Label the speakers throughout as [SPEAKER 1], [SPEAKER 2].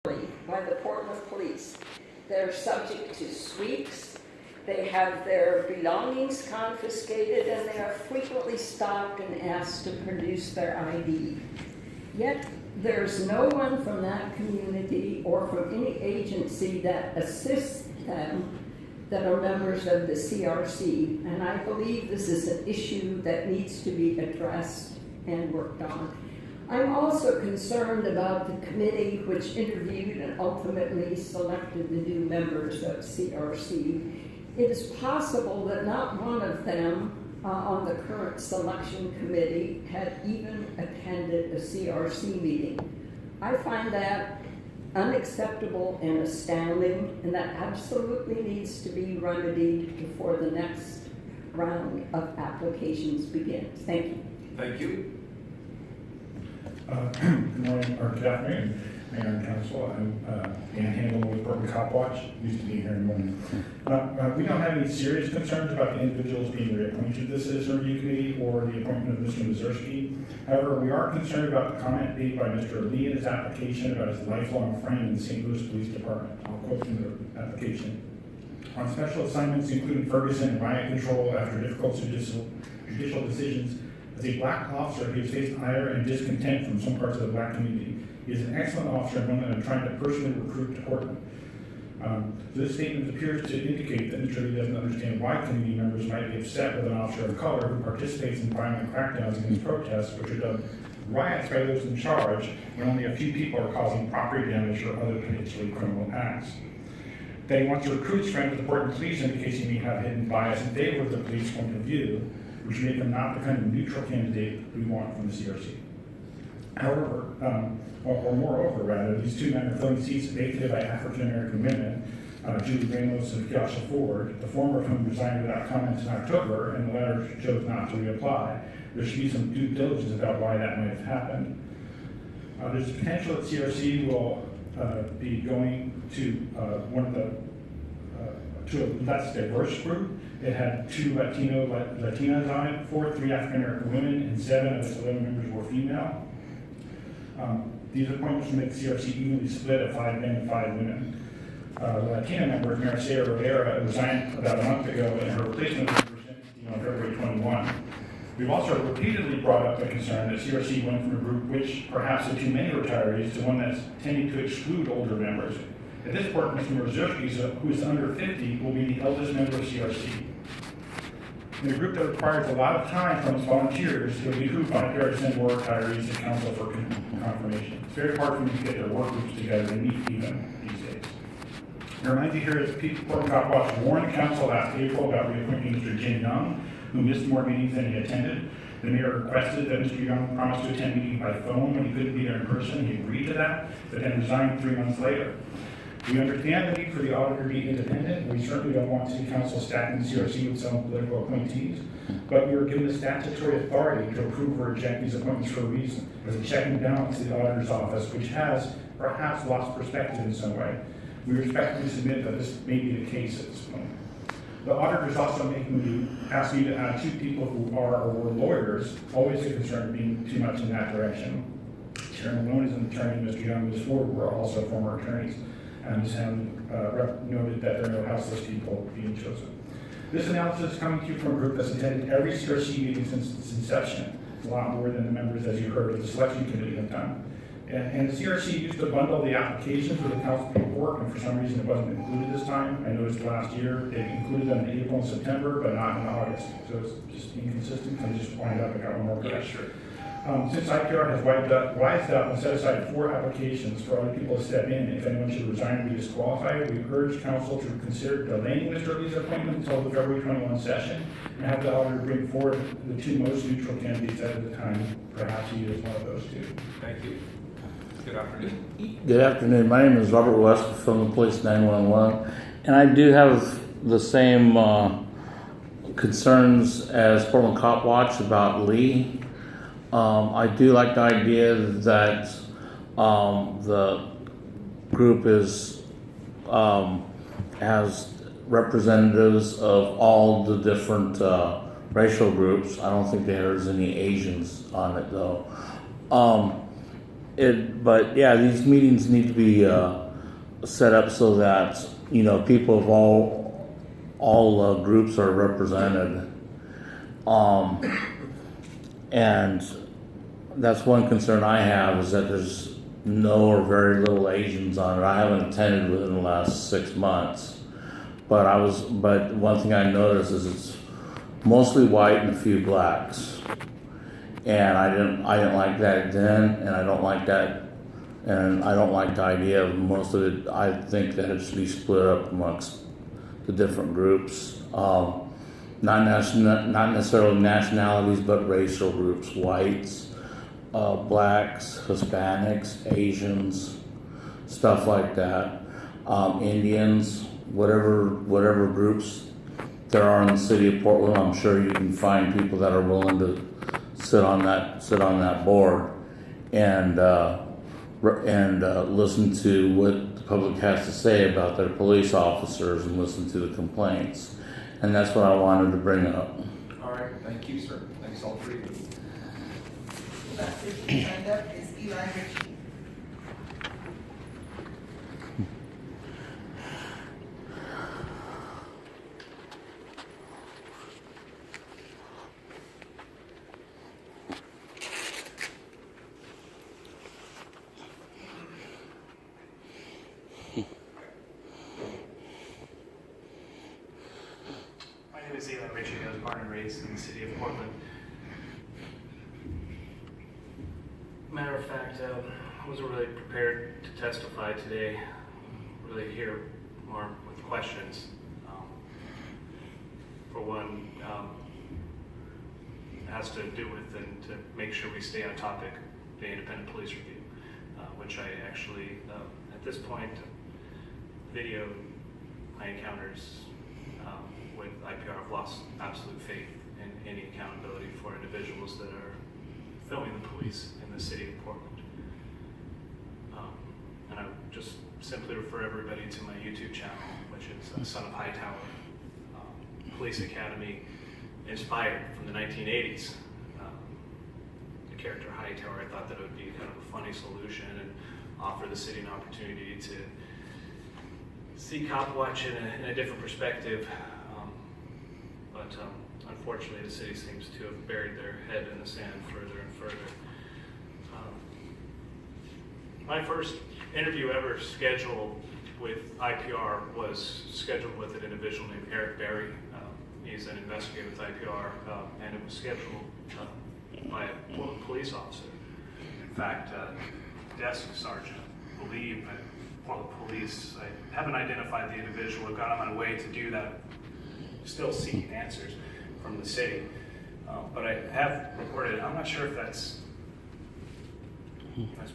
[SPEAKER 1] by the Portland Police. They're subject to sweeps, they have their belongings confiscated, and they are frequently stopped and asked to produce their ID. Yet, there's no one from that community or from any agency that assists them that are members of the CRC, and I believe this is an issue that needs to be addressed and worked on. I'm also concerned about the committee which interviewed and ultimately selected the new members of CRC. It is possible that not one of them on the current selection committee had even attended a CRC meeting. I find that unacceptable and astounding, and that absolutely needs to be remedied before the next round of applications begins. Thank you.
[SPEAKER 2] Thank you.
[SPEAKER 3] Good morning, or good afternoon, Mayor and Council. I'm Dan Handel with Portland Cop Watch. Used to be here in the morning. We don't have any serious concerns about the individuals being reappointed to the Citizen Review Committee or the appointment of Mr. Mazurski. However, we are concerned about the comment made by Mr. Lee in his application about his lifelong friend in the St. Louis Police Department. I'll quote from the application. On special assignments, including Ferguson and riot control after difficult judicial decisions, as a black officer, he has faced ire and discontent from some parts of the black community. He is an excellent officer and one that I'm trying to personally recruit to Portland. This statement appears to indicate that Mr. Lee doesn't understand why community members might be upset with an officer of color who participates in violent crackdowns against protests, which are dubbed riots by those in charge, when only a few people are causing property damage or other potentially criminal acts. That he wants to recruit his friend with the Portland Police indicates he may have hidden bias in favor of the police point of view, which make him not the kind of neutral candidate we want from the CRC. However, or moreover, rather, these two men are filling seats vacated by African-American women, Julie Ramos and Kiasha Ford, the former of whom resigned without comment in October, and the latter chose not to reapply. There should be some due diligence about why that might have happened. There's a potential that CRC will be going to one of the to a less diverse group. It had 2 Latinas on it, 3 African-American women, and 7 of its 11 members were female. These appointments will make CRC evenly split at 5 men and 5 women. The Latina member, Maricela Rivera, resigned about a month ago, and her replacement was on February 21. We've also repeatedly brought up the concern that CRC went from a group which perhaps had too many retirees to one that's tending to exclude older members. At this point, Mr. Mazurski, who is under 50, will be the eldest member of CRC. In a group that requires a lot of time from its volunteers, it would behoove volunteers to send more retirees to council for confirmation. It's very hard for them to get their work groups together and meet even these days. I remind you here that Portland Cop Watch warned the council last April about reappointing Mr. Jin Young, who missed more meetings than he attended. The mayor requested that Mr. Young promise to attend meetings by phone when he couldn't be there in person. He agreed to that, but then resigned 3 months later. We understand the need for the auditor to be independent. We certainly don't want city council stacking the CRC with some political appointees, but we were given the statutory authority to approve or reject these appointments for a reason, as a check and balance to the auditor's office, which has perhaps lost perspective in some way. We respectfully submit that this may be the case at this point. The auditor is also asking you to add 2 people who are or were lawyers, always a concern being too much in that direction. Sharon Malone is an attorney, Mr. Young and Ms. Ford were also former attorneys. And Ms. Hammond noted that there are no houseless people being chosen. This analysis is coming to you from a group that's attended every CRC meeting since its inception, a lot more than the members, as you heard, of the selection committee have done. And the CRC used to bundle the applications with the council paperwork, and for some reason it wasn't included this time. I noticed last year they included them in April and September, but not in August. So it's just inconsistent. I just wind up, I got one more question.
[SPEAKER 2] Yeah, sure.
[SPEAKER 3] Since IPR has wised up and set aside 4 applications for other people to step in if anyone should resign or be disqualified, we urge council to consider delaying Mr. Lee's appointment until the February 21 session and have the auditor bring forward the 2 most neutral candidates at the time. Perhaps he is one of those 2.
[SPEAKER 2] Thank you. Good afternoon.
[SPEAKER 4] Good afternoon. My name is Robert West with Film Police 911, and I do have the same concerns as Portland Cop Watch about Lee. I do like the idea that the group has representatives of all the different racial groups. I don't think there's any Asians on it though. But yeah, these meetings need to be set up so that people of all groups are represented. And that's one concern I have, is that there's no or very little Asians on it. I haven't attended within the last 6 months, but one thing I noticed is it's mostly white and a few blacks. And I didn't like that then, and I don't like that, and I don't like the idea of most of it. I think that it should be split up amongst the different groups, not necessarily nationalities, but racial groups: whites, blacks, Hispanics, Asians, stuff like that, Indians, whatever groups there are in the city of Portland. I'm sure you can find people that are willing to sit on that board and listen to what the public has to say about their police officers and listen to the complaints. And that's what I wanted to bring up.
[SPEAKER 2] All right, thank you, sir. Thanks all three of you.
[SPEAKER 5] Last person signed up is Eli Ritchie.
[SPEAKER 6] My name is Eli Ritchie. I was born and raised in the city of Portland. Matter of fact, I wasn't really prepared to testify today, really here more with questions. For one, it has to do with, and to make sure we stay on topic, the independent police review, which I actually, at this point, videoed my encounters with IPR. I've lost absolute faith in any accountability for individuals that are filming the police in the city of Portland. And I would just simply refer everybody to my YouTube channel, which is Son of Hightower, Police Academy, inspired from the 1980s. The character Hightower, I thought that it would be kind of a funny solution and offer the city an opportunity to see cop watch in a different perspective. But unfortunately, the city seems to have buried their head in the sand further and further. My first interview ever scheduled with IPR was scheduled with an individual named Eric Berry. He's an investigator with IPR, and it was scheduled by a Portland police officer. In fact, desk sergeant believed that Portland police, I haven't identified the individual. I've gone on my way to do that, still seeking answers from the city. But I have reported, I'm not sure if that's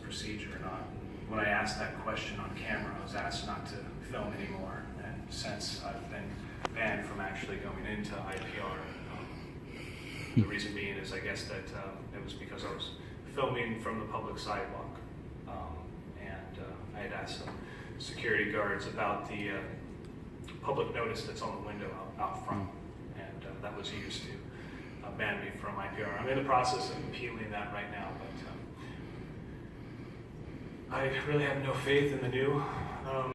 [SPEAKER 6] procedure or not. When I asked that question on camera, I was asked not to film anymore. And since I've been banned from actually going into IPR, the reason being is I guess that it was because I was filming from the public sidewalk. And I had asked some security guards about the public notice that's on the window out front, and that was used to ban me from IPR. I'm in the process of appealing that right now, but I really have no faith in the new